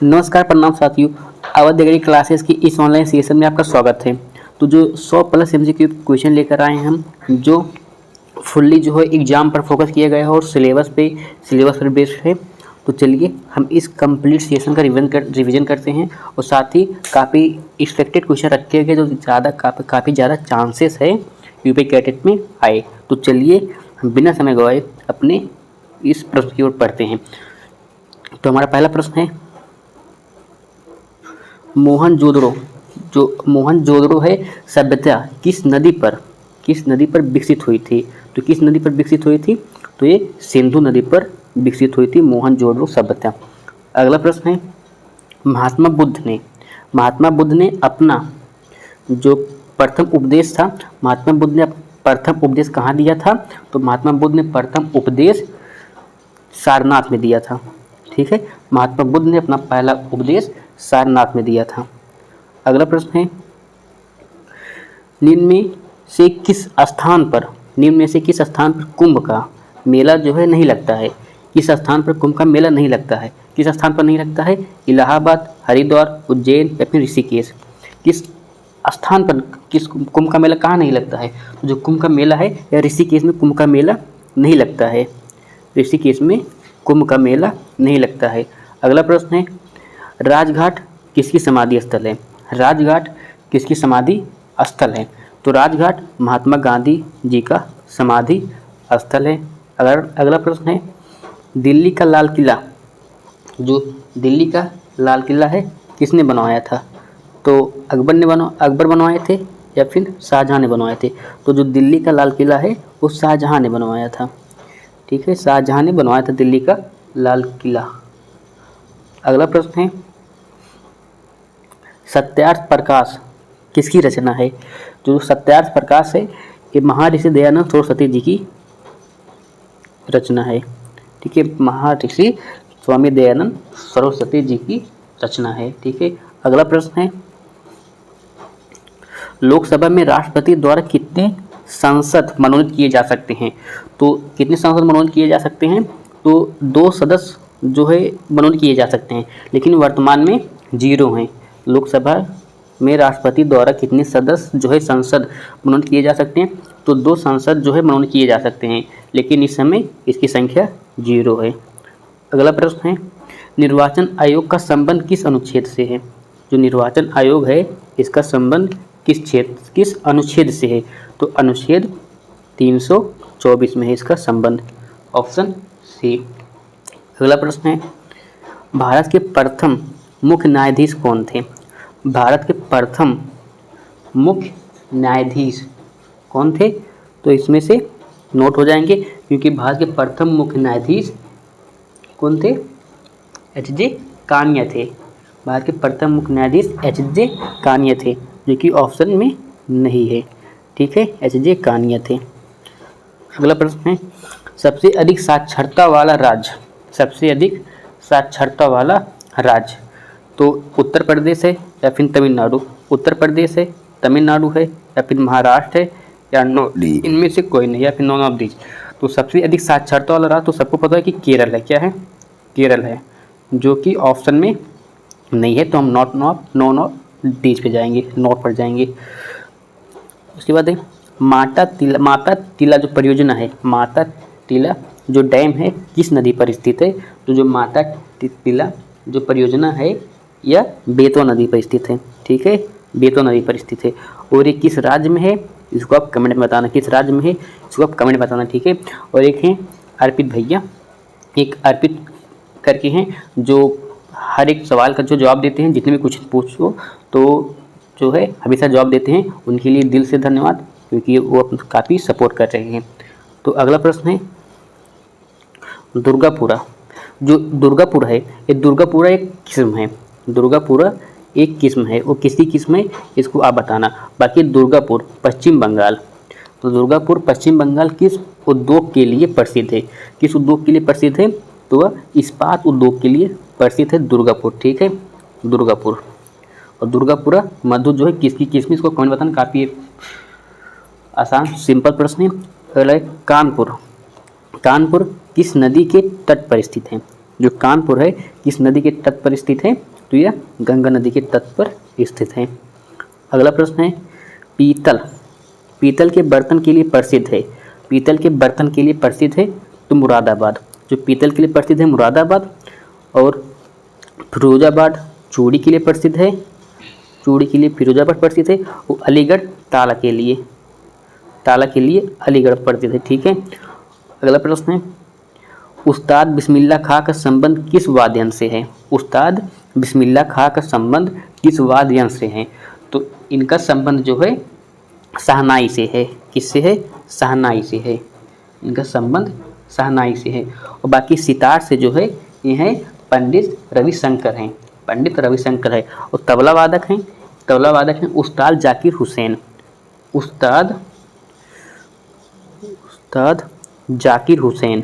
नमस्कार, प्रणाम साथियों। अवध डिग्री क्लासेस की इस ऑनलाइन सेशन में आपका स्वागत है। तो जो 100+ MCQ क्वेश्चन लेकर आए हैं हम, जो फुल्ली जो है एग्जाम पर फोकस किया गया है और सिलेबस पर बेस्ड है। तो चलिए हम इस कंप्लीट सेशन का रिवीजन करते हैं और साथ ही काफ़ी एक्सपेक्टेड क्वेश्चन रखे गए जो काफ़ी ज़्यादा चांसेस है यूपी कैडेट में आए। तो चलिए हम बिना समय गवाए अपने इस प्रश्न की ओर पढ़ते हैं। तो हमारा पहला प्रश्न है, मोहनजोदड़ो है सभ्यता किस नदी पर विकसित हुई थी। तो किस नदी पर विकसित हुई थी? तो ये सिंधु नदी पर विकसित हुई थी मोहनजोदड़ो सभ्यता। अगला प्रश्न है, महात्मा बुद्ध ने अपना जो प्रथम उपदेश था, महात्मा बुद्ध ने प्रथम उपदेश कहाँ दिया था? तो महात्मा बुद्ध ने प्रथम उपदेश सारनाथ में दिया था। ठीक है, महात्मा बुद्ध ने अपना पहला उपदेश सारनाथ में दिया था। अगला प्रश्न है, निम्न में से किस स्थान पर कुंभ का मेला जो है नहीं लगता है? किस स्थान पर कुंभ का मेला नहीं लगता है? किस स्थान पर नहीं लगता है? इलाहाबाद, हरिद्वार, उज्जैन या फिर ऋषिकेश। किस स्थान पर कुंभ का मेला कहाँ नहीं लगता है? तो जो कुंभ का मेला है या ऋषिकेश में कुंभ का मेला नहीं लगता है। ऋषिकेश में कुंभ का मेला नहीं लगता है। अगला प्रश्न है, राजघाट किसकी समाधि स्थल है? राजघाट किसकी समाधि स्थल है? तो राजघाट महात्मा गांधी जी का समाधि स्थल है। अगला प्रश्न है, दिल्ली का लाल किला, जो दिल्ली का लाल किला है किसने बनवाया था? तो अकबर बनवाए थे या फिर शाहजहां ने बनवाए थे? तो जो दिल्ली का लाल किला है वो शाहजहां ने बनवाया था। ठीक है, शाहजहां ने बनवाया था दिल्ली का लाल किला। अगला प्रश्न है, सत्यार्थ प्रकाश किसकी रचना है? जो सत्यार्थ प्रकाश है ये महर्षि दयानंद सरस्वती जी की रचना है। ठीक है, महर्षि स्वामी दयानंद सरस्वती जी की रचना है। ठीक है, अगला प्रश्न है, लोकसभा में राष्ट्रपति द्वारा कितने सांसद मनोनीत किए जा सकते हैं? तो कितने सांसद मनोनीत किए जा सकते हैं? तो 2 सदस्य जो है मनोनीत किए जा सकते हैं, लेकिन वर्तमान में 0 हैं। लोकसभा में राष्ट्रपति द्वारा कितने सदस्य जो है सांसद मनोनीत किए जा सकते हैं? तो 2 सांसद जो है मनोनीत किए जा सकते हैं, लेकिन इस समय इसकी संख्या 0 है। अगला प्रश्न है, निर्वाचन आयोग का संबंध किस अनुच्छेद से है? जो निर्वाचन आयोग है इसका संबंध किस अनुच्छेद से है? तो अनुच्छेद 324 में है इसका संबंध। Option C. अगला प्रश्न है, भारत के प्रथम मुख्य न्यायाधीश कौन थे? भारत के प्रथम मुख्य न्यायाधीश कौन थे? तो इसमें से नोट हो जाएंगे, क्योंकि भारत के प्रथम मुख्य न्यायाधीश कौन थे? एच.जे. कानिया थे। भारत के प्रथम मुख्य न्यायाधीश एच.जे. कानिया थे, जो कि ऑप्शन में नहीं है। ठीक है, एच.जे. कानिया थे। अगला प्रश्न है, सबसे अधिक साक्षरता वाला राज्य, सबसे अधिक साक्षरता वाला राज्य। तो उत्तर प्रदेश है या फिर तमिलनाडु? उत्तर प्रदेश है, तमिलनाडु है या फिर महाराष्ट्र है या इनमें से कोई नहीं, या फिर नॉन ऑफ दीज। तो सबसे अधिक साक्षरता वाला राज्य तो सबको पता है कि केरल है। क्या है? केरल है, जो कि ऑप्शन में नहीं है। तो हम नॉन ऑफ दीज पे जाएंगे, नॉट पर जाएंगे। उसके बाद है, माता टीला जो परियोजना है, माता टीला जो डैम है किस नदी पर स्थित है? तो जो माता टीला जो परियोजना है यह बेतवा नदी पर स्थित है। ठीक है, बेतवा नदी पर स्थित है। और ये किस राज्य में है इसको आप कमेंट में बताना, किस राज्य में है इसको आप कमेंट में बताना। ठीक है, और एक है अर्पित भैया, एक अर्पित करके हैं जो हर एक सवाल का जो जवाब देते हैं, जितने भी कुछ पूछो तो जो है हमेशा जवाब देते हैं। उनके लिए दिल से धन्यवाद, क्योंकि वो काफ़ी सपोर्ट कर रहे हैं। तो अगला प्रश्न है, दुर्गापुरा, जो दुर्गापुर है ये दुर्गापुरा एक किस्म है। दुर्गापुरा एक किस्म है, वो किसकी किस्म है इसको आप बताना। बाकी दुर्गापुर पश्चिम बंगाल, तो दुर्गापुर पश्चिम बंगाल किस उद्योग के लिए प्रसिद्ध है? किस उद्योग के लिए प्रसिद्ध है? तो वह इस्पात उद्योग के लिए प्रसिद्ध है दुर्गापुर। ठीक है, दुर्गापुर। और दुर्गापुरा मधु जो है किसकी किस्म, इसको कमेंट बताना। काफ़ी आसान सिंपल प्रश्न है। अगला है कानपुर, कानपुर किस नदी के तट पर स्थित है? जो कानपुर है किस नदी के तट पर स्थित है? तो यह गंगा नदी के तट पर स्थित है। अगला प्रश्न है पीतल, पीतल के बर्तन के लिए प्रसिद्ध है, पीतल के बर्तन के लिए प्रसिद्ध है तो मुरादाबाद, जो पीतल के लिए प्रसिद्ध है मुरादाबाद। और फिरोजाबाद चूड़ी के लिए प्रसिद्ध है, चूड़ी के लिए फिरोजाबाद प्रसिद्ध है। वो अलीगढ़ ताला के लिए, ताला के लिए अलीगढ़ प्रसिद्ध है। ठीक है। अगला प्रश्न है उस्ताद बिस्मिल्लाह खां का संबंध किस वाद्य यंत्र से है? उस्ताद बिस्मिल्लाह खां का संबंध किस वाद्य यंत्र से है? तो इनका संबंध जो है शहनाई से है। किससे है? शहनाई से है, इनका संबंध शहनाई से है। और बाकी सितार से जो है ये है पंडित रविशंकर हैं, पंडित रविशंकर है। और तबला वादक हैं, तबला वादक हैं उस्ताद जाकिर हुसैन, उस्ताद जाकिर हुसैन,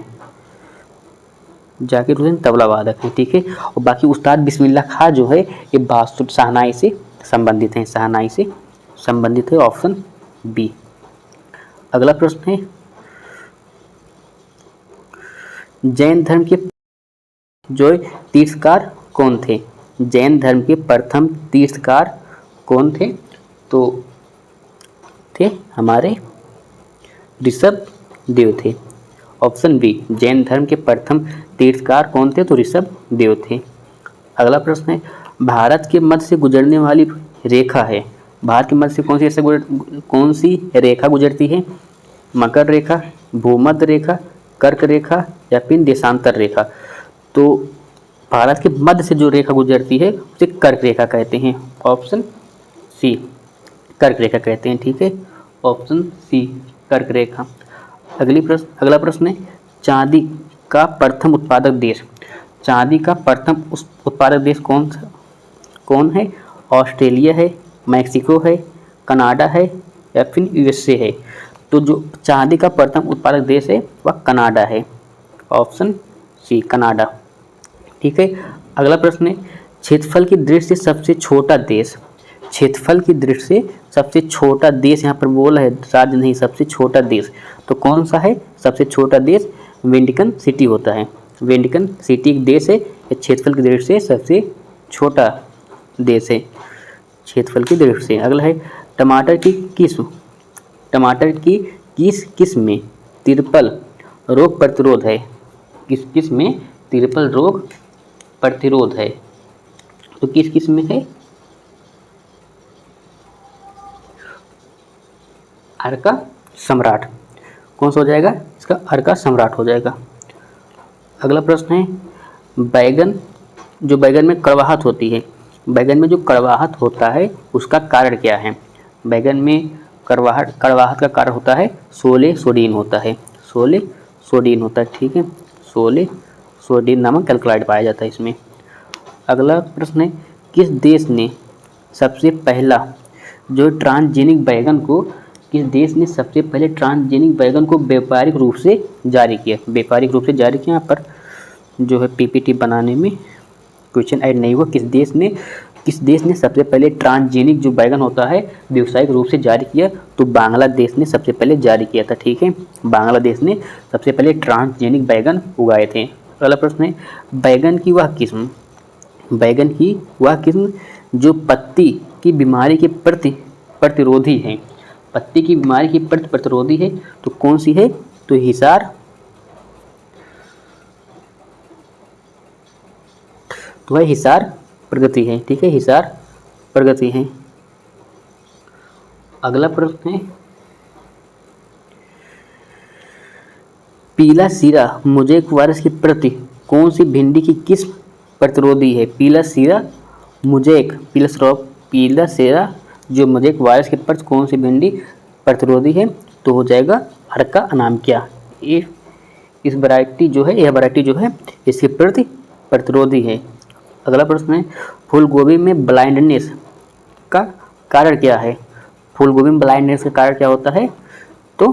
जाकिर हुसैन तबला वादक हैं। ठीक है। और बाकी उस्ताद बिस्मिल्लाह खां जो है ये बांसुरी शहनाई से संबंधित हैं, शहनाई से संबंधित है, ऑप्शन बी। अगला प्रश्न है जैन धर्म के जो तीर्थकार कौन थे? जैन धर्म के प्रथम तीर्थकार कौन थे? तो थे हमारे ऋषभ देव थे, ऑप्शन बी। जैन धर्म के प्रथम तीर्थकार कौन थे? तो ऋषभ देव थे। अगला प्रश्न है भारत के मध्य से गुजरने वाली रेखा है, भारत के मध्य से कौन सी रेखा गुजरती है? मकर रेखा, भूमध्य रेखा, कर्क रेखा या फिर देशांतर रेखा? तो भारत के मध्य से जो रेखा गुजरती है उसे कर्क रेखा कहते हैं, ऑप्शन सी, कर्क रेखा कहते हैं। ठीक है, ऑप्शन सी कर्क रेखा। अगला प्रश्न है चांदी का प्रथम उत्पादक देश, चांदी का प्रथम उत्पादक देश कौन है? ऑस्ट्रेलिया है, मैक्सिको है, कनाडा है या फिर यूएसए है? तो जो चांदी का प्रथम उत्पादक देश है वह कनाडा है, ऑप्शन सी कनाडा। ठीक है। अगला प्रश्न है क्षेत्रफल की दृष्टि से सबसे छोटा देश, क्षेत्रफल की दृष्टि से सबसे छोटा देश, यहाँ पर बोला है राज्य नहीं, सबसे छोटा देश, तो कौन सा है सबसे छोटा देश? वेटिकन सिटी होता है, वेटिकन सिटी एक देश है, क्षेत्रफल की दृष्टि से सबसे छोटा देश है क्षेत्रफल की दृष्टि से। अगला है टमाटर की किस्म में तिरपल रोग प्रतिरोध है, किस किस्म में तिरपल रोग प्रतिरोध है? तो किस किस्म में है? अर्का सम्राट, कौन सा हो जाएगा इसका? अर्का सम्राट हो जाएगा। अगला प्रश्न है बैगन, जो बैगन में कड़वाहट होती है, बैगन में जो कड़वाहट होता है उसका कारण क्या है? बैगन में कड़वाहट का कारण होता है सोले सोडिन होता है, सोले सोडिन होता है। ठीक है, सोले सोडिन नामक एल्कलॉइड पाया जाता है इसमें। अगला प्रश्न है किस देश ने सबसे पहला जो ट्रांसजेनिक बैगन को, किस देश ने सबसे पहले ट्रांसजेनिक बैगन को व्यापारिक रूप से जारी किया? व्यापारिक रूप से जारी किया, यहाँ पर जो है पीपीटी बनाने में क्वेश्चन ऐड नहीं हुआ। किस देश ने सबसे पहले ट्रांसजेनिक जो बैगन होता है व्यावसायिक रूप से जारी किया? तो बांग्लादेश ने सबसे पहले जारी किया था। ठीक है, बांग्लादेश ने सबसे पहले ट्रांसजेनिक बैगन उगाए थे। अगला प्रश्न है बैगन की वह किस्म जो पत्ती की बीमारी के प्रति प्रतिरोधी है, पत्ती की बीमारी के प्रति प्रतिरोधी है, तो कौन सी है? तो हिसार, तो वह हिसार प्रगति है। ठीक है, हिसार प्रगति है। अगला प्रश्न है पीला सीरा मोज़ेक वायरस के प्रति कौन सी भिंडी की किस्म प्रतिरोधी है? पीला सीरा मोज़ेक, पीला सीरा जो मोज़ेक वायरस के प्रति कौन सी भिंडी प्रतिरोधी है? तो हो जाएगा अर्का अनामिका। इस वैरायटी जो है, यह वैरायटी जो है इसके प्रति प्रतिरोधी है। अगला प्रश्न है फूलगोभी में ब्लाइंडनेस का कारण क्या है? फूलगोभी में ब्लाइंडनेस का कारण क्या होता है? तो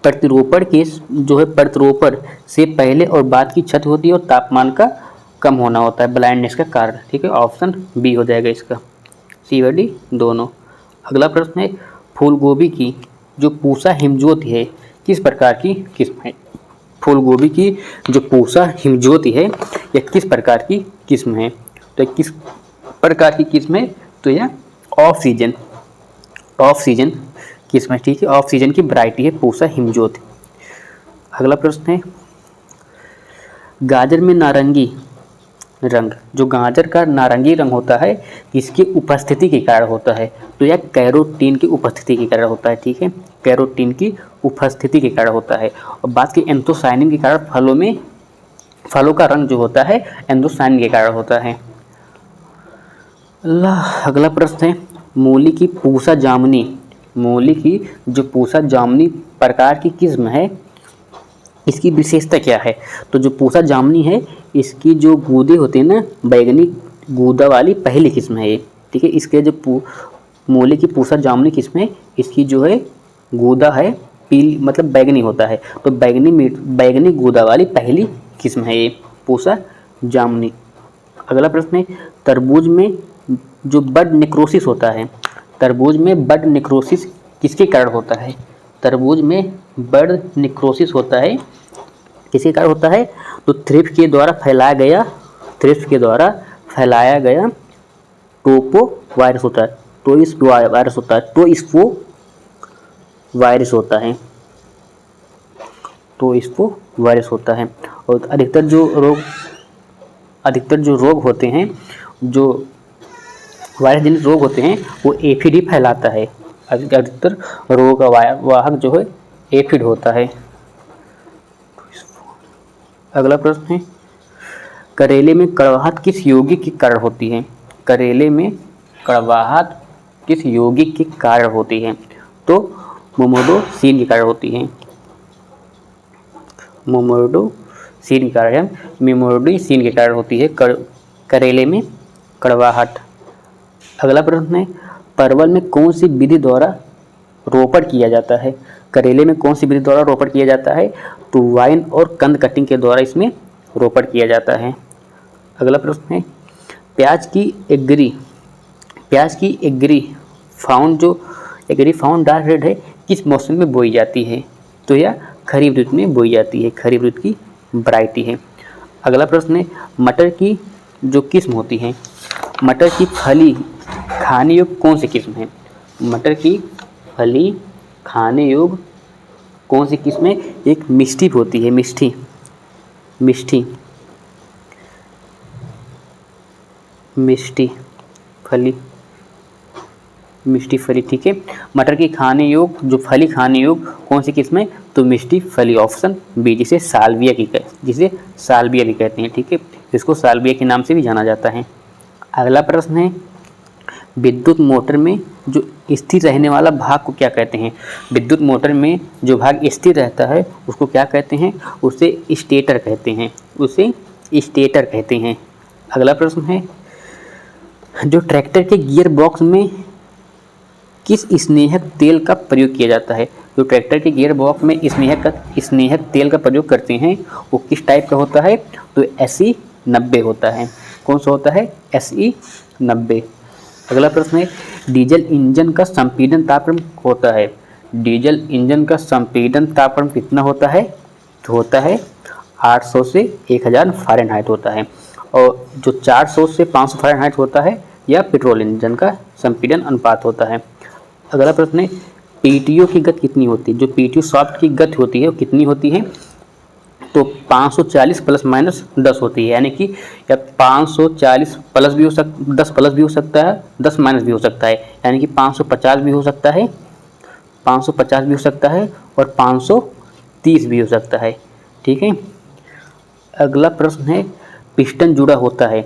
प्रतिरोपण के जो है प्रतिरोपण से पहले और बाद की क्षति होती है और तापमान का कम होना होता है ब्लाइंडनेस का कारण। ठीक है, ऑप्शन बी हो जाएगा इसका, सी और डी दोनों। अगला प्रश्न है फूलगोभी की जो पूसा हिमज्योति है किस प्रकार की किस्म है? फूल गोभी की जो पूसा हिमज्योति है यह किस प्रकार की किस्म है? तो किस प्रकार की किस्म है? तो यह ऑफ सीजन किस्म है, ठीक है। ऑफ सीजन की वैरायटी है पूसा हिमज्योति। अगला प्रश्न है, गाजर में नारंगी रंग, जो गाजर का नारंगी रंग होता है किसकी उपस्थिति के कारण होता है? तो यह कैरोटीन की उपस्थिति के कारण होता है, ठीक है। कैरोटीन की उपस्थिति के कारण होता है। और बात की एंथोसायनिन के कारण फलों का रंग जो होता है एंथोसायनिन के कारण होता है। अगला प्रश्न है, मूली की पूसा जामुनी प्रकार की किस्म है, इसकी विशेषता क्या है? तो जो पूसा जामुनी है इसकी जो गूदे होते हैं ना, बैगनी गूदा वाली पहली किस्म है ये, ठीक है। इसके जो मूली की पूसा जामुनी किस्म है इसकी जो है गूदा है पीली, मतलब बैगनी होता है, तो बैगनी गूदा वाली पहली किस्म है ये पूसा जामुनी। अगला प्रश्न है, तरबूज में जो बड नेक्रोसिस होता है, तरबूज में बड नेक्रोसिस किसके कारण होता है? तरबूज में बड नेक्रोसिस होता है किसके कारण होता है? तो थ्रिप्स के द्वारा फैलाया गया टोपो वायरस होता है, तो इस वायरस होता है, तो इसको वायरस होता है, तो इसको वायरस होता है। और अधिकतर जो रोग होते हैं, जो वायरस जनित रोग होते हैं वो एफिड ही फैलाता है। अधिकतर रोग का वाहक जो है एफिड होता है। अगला प्रश्न है, करेले में कड़वाहट किस यौगिक के कारण होती है? करेले में कड़वाहट किस यौगिक के कारण होती है? तो मोमोडोसिन के कारण होती है, मोमोडोसिन के कारण होती है करेले में कड़वाहट। अगला प्रश्न है, परवल में कौन सी विधि द्वारा रोपण किया जाता है? करेले में कौन सी विधि द्वारा रोपण किया जाता है? तो वाइन और कंद कटिंग के द्वारा इसमें रोपण किया जाता है। अगला प्रश्न है, प्याज की एग्री फाउंड डार्क रेड है किस मौसम में बोई जाती है? तो यह खरीफ ऋतु में बोई जाती है, खरीफ ऋतु की वैरायटी है। अगला प्रश्न है, मटर की जो किस्म होती है, मटर की फली खाने योग्य कौन सी किस्म है? मटर की फली खाने योग्य कौन सी किस्म है? एक मिष्टी होती है, मिष्टी फली, ठीक है। मटर की खाने योग्य जो फली खाने योग्य कौन सी किस्म है? तो मिष्टी फली, ऑप्शन बी, जिसे साल्विया भी कहते हैं, ठीक है। इसको साल्विया के नाम से भी जाना जाता है। अगला प्रश्न है, विद्युत मोटर में जो स्थिर रहने वाला भाग को क्या कहते हैं? विद्युत मोटर में जो भाग स्थिर रहता है उसको क्या कहते हैं? उसे स्टेटर कहते हैं। अगला प्रश्न है, जो ट्रैक्टर के गियर बॉक्स में किस स्नेहक तेल का प्रयोग किया जाता है? जो ट्रैक्टर के गियर बॉक्स में स्नेहक तेल का प्रयोग करते हैं वो किस टाइप का होता है? तो SE90 होता है। कौन सा होता है? SE90। अगला प्रश्न है, डीजल इंजन का संपीड़न तापक्रम होता है, डीजल इंजन का संपीड़न तापक्रम कितना होता है? तो होता है 800 से 1000 फ़ारेनहाइट होता है। और जो 400 से 500 फ़ारेनहाइट होता है यह पेट्रोल इंजन का संपीड़न अनुपात होता है। अगला प्रश्न है, PTO की गति कितनी होती है? जो PTO शाफ्ट की गति होती है वो कितनी होती है? तो 540 ± 10 होती है, यानी कि या 540 प्लस भी हो सकता, 10 प्लस भी हो सकता है, 10 माइनस भी हो सकता है, यानी कि 550 भी हो सकता है, 550 भी हो सकता है और 530 भी हो सकता है, ठीक है। अगला प्रश्न है, पिस्टन जुड़ा होता है,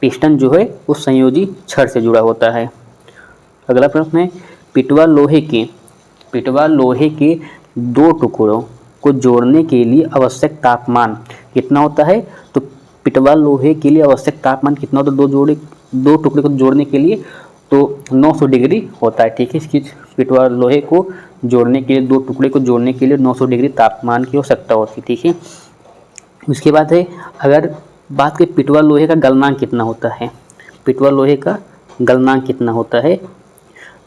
पिस्टन जो है वो संयोजी छड़ से जुड़ा होता है। अगला प्रश्न है, पिटवा लोहे के दो टुकड़ों को जोड़ने के लिए आवश्यक तापमान कितना होता है? तो पिटवा लोहे के लिए आवश्यक तापमान कितना होता है दो टुकड़े को जोड़ने के लिए? तो 900 डिग्री होता है, ठीक है। इसकी पिटवा लोहे को जोड़ने के लिए, दो टुकड़े को जोड़ने के लिए 900 डिग्री तापमान की आवश्यकता होती है, ठीक है। उसके बाद है, अगर बात करें पिटवा लोहे का गलनांक कितना होता है? पिटवा लोहे का गलनांक कितना होता है?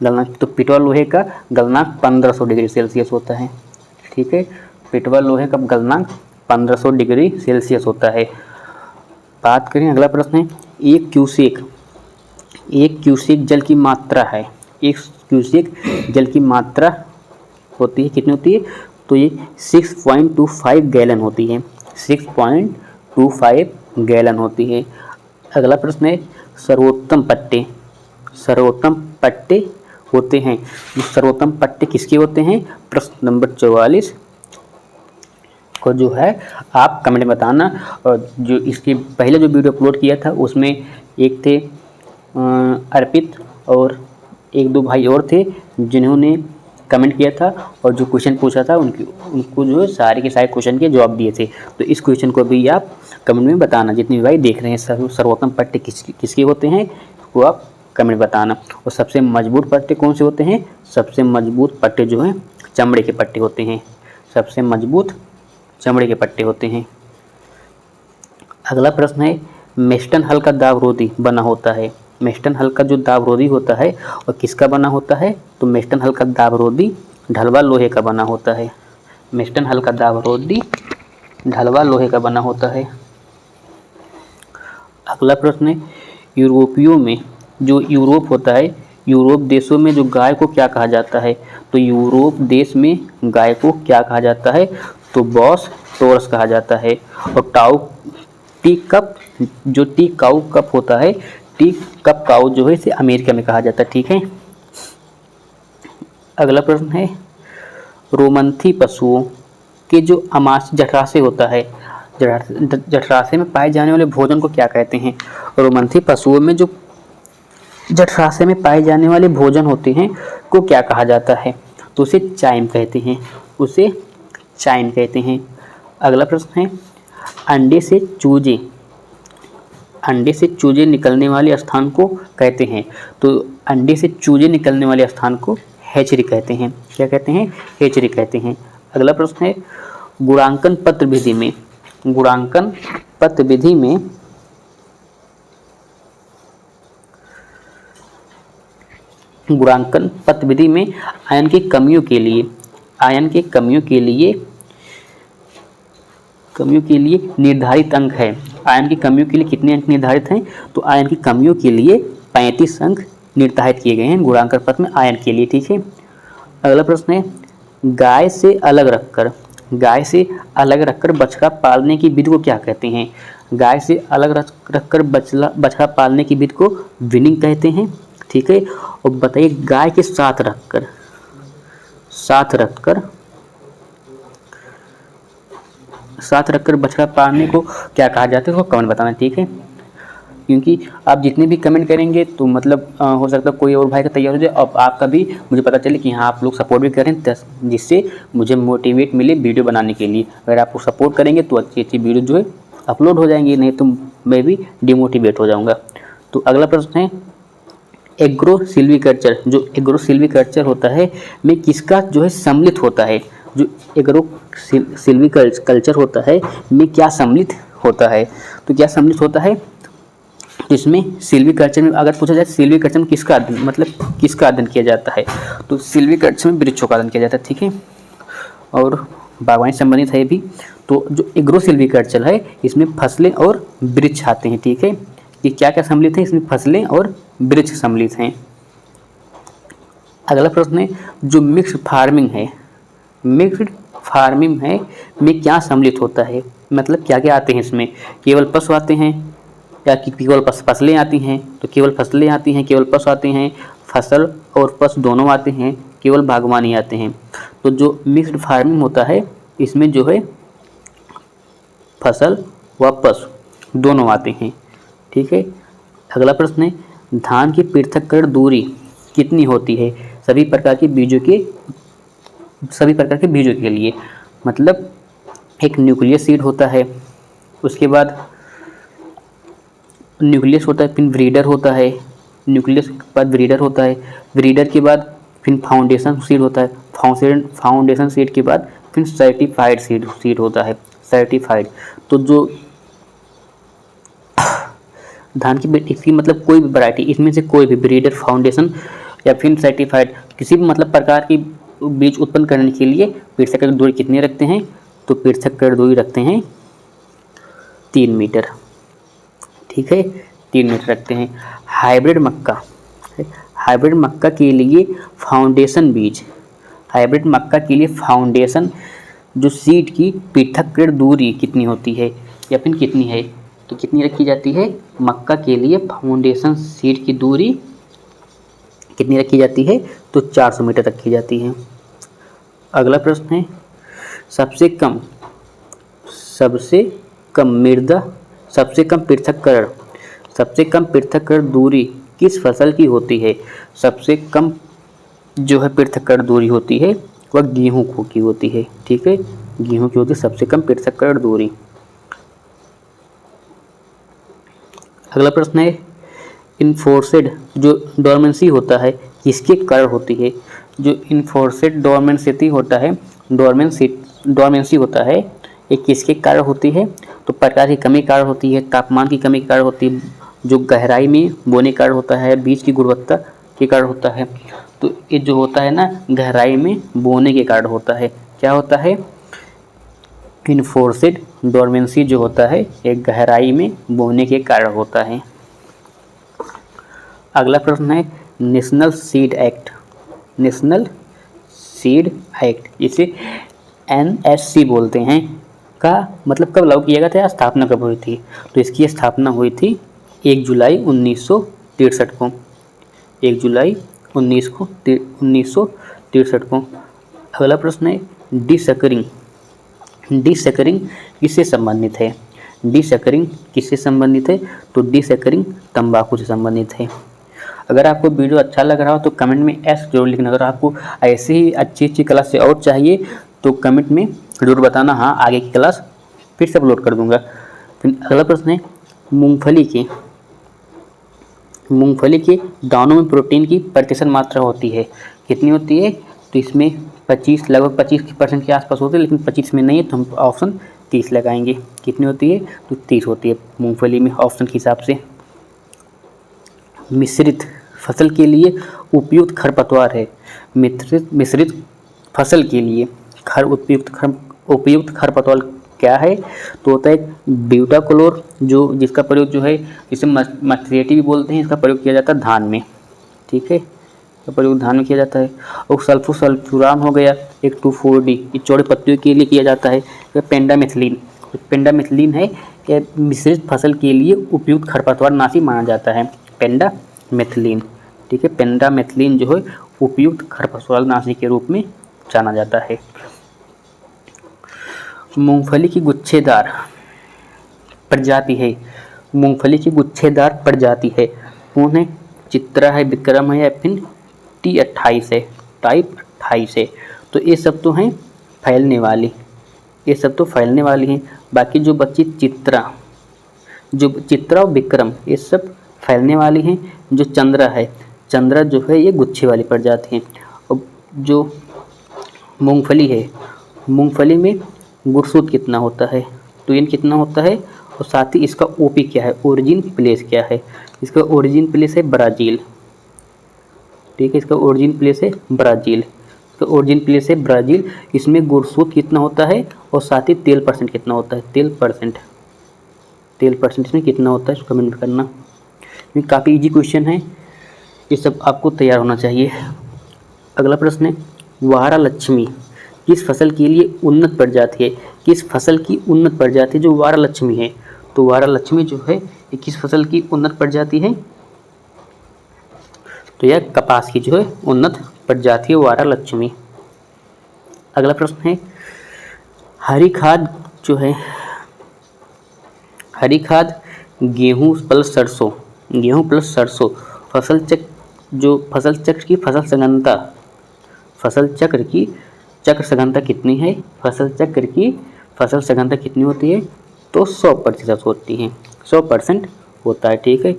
तो पिटवा लोहे का गलनांक 1500 डिग्री सेल्सियस होता है, ठीक है। पिटवा लोहे का गलनांक 1500 डिग्री सेल्सियस होता है। बात करें, अगला प्रश्न है, एक क्यूसेक जल की मात्रा है, एक क्यूसेक जल की मात्रा होती है, कितनी होती है? तो ये 6.25 गैलन होती है, 6.25 गैलन होती है। अगला प्रश्न है, सर्वोत्तम पट्टे होते हैं, सर्वोत्तम पट्टे किसके होते हैं? प्रश्न नंबर 44 को जो है आप कमेंट में बताना। और जो इसके पहले जो वीडियो अपलोड किया था उसमें एक थे अर्पित और एक दो भाई और थे जिन्होंने कमेंट किया था और जो क्वेश्चन पूछा था उनको जो सारे के सारे क्वेश्चन के जवाब दिए थे। तो इस क्वेश्चन को भी आप कमेंट में बताना, जितने भी भाई देख रहे हैं। सर्वोत्तम पट्टे किसके होते हैं वो आप कमेंट बताना। और सबसे मजबूत पट्टे कौन से होते हैं? सबसे मजबूत पट्टे जो हैं चमड़े के पट्टे होते हैं, सबसे मजबूत चमड़े के पट्टे होते हैं। अगला प्रश्न है, मेस्टन हल का दावरोधी बना होता है, मेस्टन हल का जो दावरोधी होता है और किसका बना होता है? तो मेस्टन हल का दावरोधी ढलवा लोहे का बना होता है, मेस्टन हल का दावरोधी ढलवा लोहे का बना होता है। अगला प्रश्न है, यूरोपियों में जो यूरोप होता है, यूरोप देशों में जो गाय को क्या कहा जाता है? तो यूरोप देश में गाय को क्या कहा जाता है? तो बॉस टॉरस कहा जाता है। और टी कप, जो टी काउ कप होता है, टी कप काउ जो है इसे अमेरिका में कहा जाता है, ठीक है। अगला प्रश्न है, रोमंथी पशुओं के जो आमाशय जठराशय होता है, जठराशय में पाए जाने वाले भोजन को क्या कहते हैं? रोमंथी पशुओं में जो जठराशय में पाए जाने वाले भोजन होते हैं को क्या कहा जाता है? तो उसे चाइम कहते हैं, उसे चाइम कहते हैं। अगला प्रश्न है, अंडे से चूजे निकलने वाले स्थान को कहते हैं? तो अंडे से चूजे निकलने वाले स्थान को हैचरी कहते हैं। क्या कहते हैं? हैचरी कहते हैं। अगला प्रश्न है, गुणांकन पत्र विधि में आयन की कमियों के लिए निर्धारित अंक है। आयन की कमियों के लिए कितने अंक निर्धारित हैं? तो आयन की कमियों के लिए 35 अंक निर्धारित किए गए हैं गुणांकन पत्र में आयन के लिए, ठीक है। अगला प्रश्न है, गाय से अलग रखकर बछड़ा पालने की विधि को क्या कहते हैं? गाय से अलग रखकर बछड़ा पालने की विधि को विनिंग कहते हैं, ठीक है। और बताइए, गाय के साथ रखकर बछड़ा पालने को क्या कहा जाता है? उसको कमेंट बताना, ठीक है। क्योंकि आप जितने भी कमेंट करेंगे तो मतलब हो सकता है कोई और भाई का तैयार हो जाए और आपका भी मुझे पता चले कि हाँ आप लोग सपोर्ट भी करें, जिससे मुझे मोटिवेट मिले वीडियो बनाने के लिए। अगर आप सपोर्ट करेंगे तो अच्छी वीडियो जो है अपलोड हो जाएंगी, नहीं तो मैं भी डिमोटिवेट हो जाऊँगा। तो अगला प्रश्न है, एग्रो सिल्वीकल्चर होता है में किसका जो है सम्मिलित होता है? जो एग्रो सिल्वीकल्चर होता है में क्या सम्मिलित होता है? तो क्या सम्मिलित होता है? इसमें सिल्वीकल्चर में अगर पूछा जाए सिल्वीकल्चर में किसका अध्ययन किया जाता है? तो सिल्वीकल्चर में वृक्षों का अध्ययन किया जाता है, ठीक है। और बागवानी संबंधित है भी। तो जो एग्रो सिल्वीकल्चर है इसमें फसलें और वृक्ष आते हैं, ठीक है। ये क्या क्या सम्मिलित है? इसमें फसलें और वृक्ष सम्मिलित हैं। अगला प्रश्न है, जो मिक्स्ड फार्मिंग है में क्या सम्मिलित होता है? मतलब क्या क्या आते हैं इसमें? केवल पशु आते हैं या कि केवल फसलें आती हैं? तो केवल फसलें आती हैं, केवल पशु आते हैं, फसल और पशु दोनों आते हैं, केवल बागवानी आते हैं। तो जो मिक्स्ड फार्मिंग होता है इसमें जो है फसल व पशु दोनों आते हैं, ठीक है। अगला प्रश्न है, धान की पृथक्करण दूरी कितनी होती है सभी प्रकार के बीजों के लिए? मतलब एक न्यूक्लियस सीड होता है, उसके बाद न्यूक्लियस होता है, फिर ब्रीडर होता है, न्यूक्लियस के बाद ब्रीडर होता है, ब्रीडर के बाद फिर फाउंडेशन सीड होता है, फाउंडेशन सीड के बाद फिर सर्टिफाइड सीड होता है, सर्टिफाइड। तो जो धान की इसकी मतलब कोई भी वैरायटी, इसमें से कोई भी ब्रीडर, फाउंडेशन या फिर सर्टिफाइड किसी भी मतलब प्रकार की बीज उत्पन्न करने के लिए पृथक्करण दूरी कितनी रखते हैं? तो पृथक्करण दूरी रखते हैं 3 मीटर। ठीक है, 3 मीटर रखते हैं। हाइब्रिड मक्का, हाइब्रिड मक्का के लिए फाउंडेशन बीज, हाइब्रिड मक्का के लिए फाउंडेशन जो सीड की पृथक्करण दूरी कितनी होती है या फिर कितनी है, तो कितनी रखी जाती है? मक्का के लिए फाउंडेशन सीड की दूरी कितनी रखी जाती है? तो 400 मीटर रखी जाती है। अगला प्रश्न है, सबसे कम मृदा, सबसे कम पृथक्करण दूरी किस फसल की होती है? सबसे कम जो है पृथक्करण दूरी होती है वह गेहूं की होती है। ठीक है, गेहूं की होती है सबसे कम पृथक्करण दूरी। अगला प्रश्न है, इन्फोर्सेड जो डोरमेंसी होता है किसके कारण होती है? जो इन्फोर्सेड डोरमेंसी होता है, डोरमेंसी होता है, ये किसके कारण होती है? तो प्रकाश की कमी के कारण होती है, तापमान की कमी के कारण होती है, जो गहराई में बोने के कारण होता है, बीज की गुणवत्ता के कारण होता है। तो ये जो होता है ना, गहराई में बोने के कारण होता है। क्या होता है? इन्फोर्सेड डोरमेंसी जो होता है एक गहराई में बोने के कारण होता है। अगला प्रश्न है, national seed act, national seed act इसे NSC बोलते हैं, का मतलब कब लागू किया गया था, स्थापना कब हुई थी? तो इसकी स्थापना हुई थी 1 जुलाई 1963 को, 1 जुलाई 1963 को। अगला प्रश्न है, डिसकरिंग, डिसकरिंग किससे संबंधित है? डिसकरिंग किससे संबंधित है? तो डिसकरिंग तंबाकू से संबंधित है। अगर आपको वीडियो अच्छा लग रहा हो तो कमेंट में S जरूर लिखना। अगर आपको ऐसे ही अच्छी क्लास से और चाहिए तो कमेंट में जरूर बताना, हाँ आगे की क्लास फिर से अपलोड कर दूंगा। फिर अगला प्रश्न है, मूंगफली के दानों में प्रोटीन की प्रतिशत मात्रा होती है, कितनी होती है? तो इसमें 25, लगभग 25% के आसपास होती है, लेकिन 25 में नहीं है तो हम ऑप्शन 30 लगाएंगे। कितनी होती है? तो 30 होती है मूंगफली में ऑप्शन के हिसाब से। मिश्रित फसल के लिए उपयुक्त खरपतवार है, मिश्रित फसल के लिए उपयुक्त खरपतवार क्या है? तो होता है ब्यूटाक्लोर, जो जिसका प्रयोग जो है इसे मस्टेटी भी बोलते हैं, इसका प्रयोग किया जाता है धान में। ठीक है, इसका प्रयोग धान में किया जाता है। और सल्फोसल्फ्यूरान हो गया एक 2,4-D, ये चौड़े पत्तियों के लिए किया जाता है। पेंडामिथिलीन, पेंडामिथिलीन है कि मिश्रित फसल के लिए उपयुक्त खरपतवार नाशी माना जाता है, पेंडामिथिलीन। ठीक है, पेंडामिथिलीन जो है उपयुक्त खरपतवार नाशी के रूप में जाना जाता है। मूंगफली की गुच्छेदार प्रजाति है, मूंगफली की गुच्छेदार प्रजाति है, कौन है? चित्रा है, विक्रम है या फिर T28 है, टाइप 28 है। तो ये सब तो हैं फैलने वाली, ये सब तो फैलने वाली हैं। बाकी जो बच्ची चित्रा और विक्रम ये सब फैलने वाली हैं। जो चंद्रा है, चंद्रा जो है ये गुच्छे वाली प्रजाति है। और जो मूंगफली है, मूंगफली में गुणसूत्र कितना होता है? तो ये कितना होता है? और साथ ही इसका OP क्या है, ओरिजिन प्लेस क्या है? इसका ओरिजिन प्लेस है ब्राज़ील। ठीक है, इसका ओरिजिन प्लेस है ब्राज़ील, इसका ओरिजिन प्लेस है ब्राज़ील। इसमें गुणसूत्र कितना होता है और साथ ही तेल परसेंट कितना होता है? तेल परसेंट इसमें कितना होता है इसको कमेंट करना। ये काफ़ी इजी क्वेश्चन है, ये सब आपको तैयार होना चाहिए। अगला प्रश्न है, वारा लक्ष्मी किस फसल के लिए उन्नत प्रजाति है? किस फसल की उन्नत प्रजाति जो वारा लक्ष्मी है? तो वारा लक्ष्मी जो है ये किस फसल की उन्नत प्रजाति है? तो यह कपास की जो है उन्नत प्रजाति है वारा लक्ष्मी। अगला प्रश्न है, हरी खाद जो है, हरी खाद गेहूँ प्लस सरसों फसल चक्र की चक्र सघनता कितनी है? फसल चक्र की फसल सघनता कितनी होती है? तो 100% होती है, 100% होता है। ठीक है,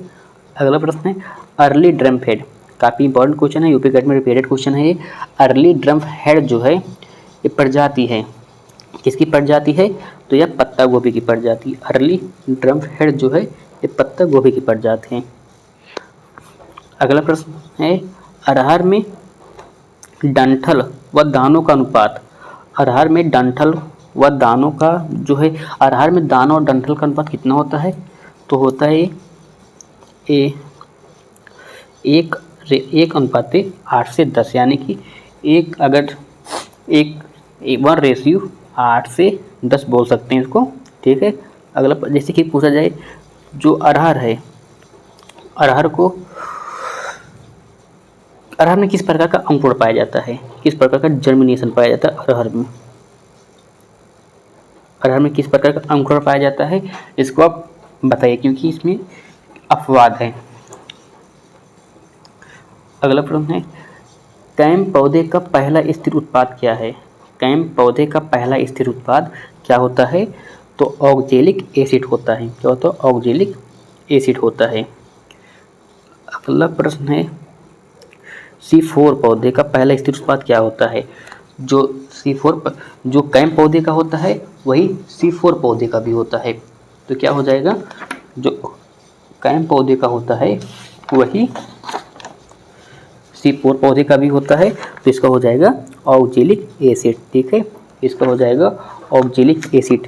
अगला प्रश्न है, अर्ली ड्रम हेड, काफ़ी इंपॉर्टेंट क्वेश्चन है, यूपी गवर्नमेंट रिपीटेड क्वेश्चन है ये। अर्ली ड्रम हेड जो है ये प्रजाति है, किसकी प्रजाति है? तो यह पत्ता गोभी की प्रजाति, अर्ली ड्रम हेड जो है ये पत्ता गोभी की प्रजाति है। अगला प्रश्न है, अरहर में डंठल व दानों का अनुपात, अरहर में डंठल वह दानों का जो है अरहर में दानों और डंठल का अनुपात कितना होता है, तो होता है एक 1:8 यानी कि एक अगर एक 1:8 बोल सकते हैं इसको। ठीक है। अगला जैसे कि पूछा जाए जो अरहर है, अरहर में किस प्रकार का अंकुर पाया जाता है, किस प्रकार का जर्मिनेशन पाया जाता है अरहर में किस प्रकार का अंकुर पाया जाता है, इसको आप बताइए क्योंकि इसमें अपवाद है। अगला प्रश्न है कैम पौधे का पहला स्थिर उत्पाद क्या है, कैम पौधे का पहला स्थिर उत्पाद क्या होता है, तो ऑक्जेलिक एसिड होता है। क्या होता है, ऑक्जेलिक एसिड होता है। अगला प्रश्न है C4 पौधे का पहला स्थिर उत्पाद क्या होता है, जो C4 जो कैम पौधे का होता है वही C4 पौधे का भी होता है। तो क्या हो जाएगा, जो कैम पौधे का होता है वही C4 पौधे का भी होता है। तो इसका हो जाएगा ऑक्जेलिक एसिड। ठीक है, इसका हो जाएगा ऑक्जेलिक एसिड।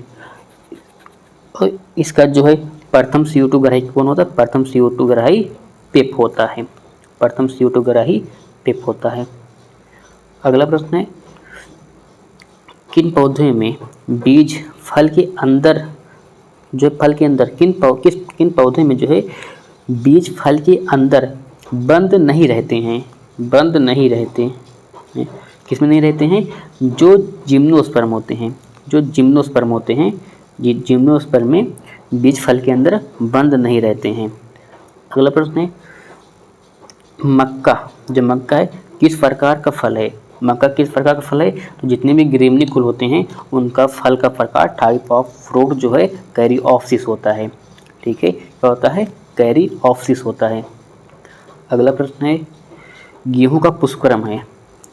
और इसका जो है प्रथम CO2 ग्राही कौन होता है, प्रथम CO2 ग्राही पेप होता है, प्रथम CO2 ग्राही पेप होता है। अगला प्रश्न है किन पौधे में बीज फल के अंदर जो फल के अंदर किन पौधे में जो है बीज फल के अंदर बंद नहीं रहते हैं, बंद नहीं रहते हैं, किसमें नहीं रहते हैं, जो जिम्नोस्पर्म होते हैं, जो जिम्नोस्पर्म होते हैं, जिम्नोस्पर्म में बीज फल के अंदर बंद नहीं रहते हैं। अगला प्रश्न है मक्का, जो मक्का है किस प्रकार का फल है, मक्का किस प्रकार का फल है, तो जितने भी ग्रेमनी कुल होते हैं उनका फल का प्रकार टाइप ऑफ फ्रूट जो है कैरीऑप्सिस होता है। ठीक है, क्या होता है, कैरीऑप्सिस होता है। अगला प्रश्न है गेहूं का पुष्पक्रम है,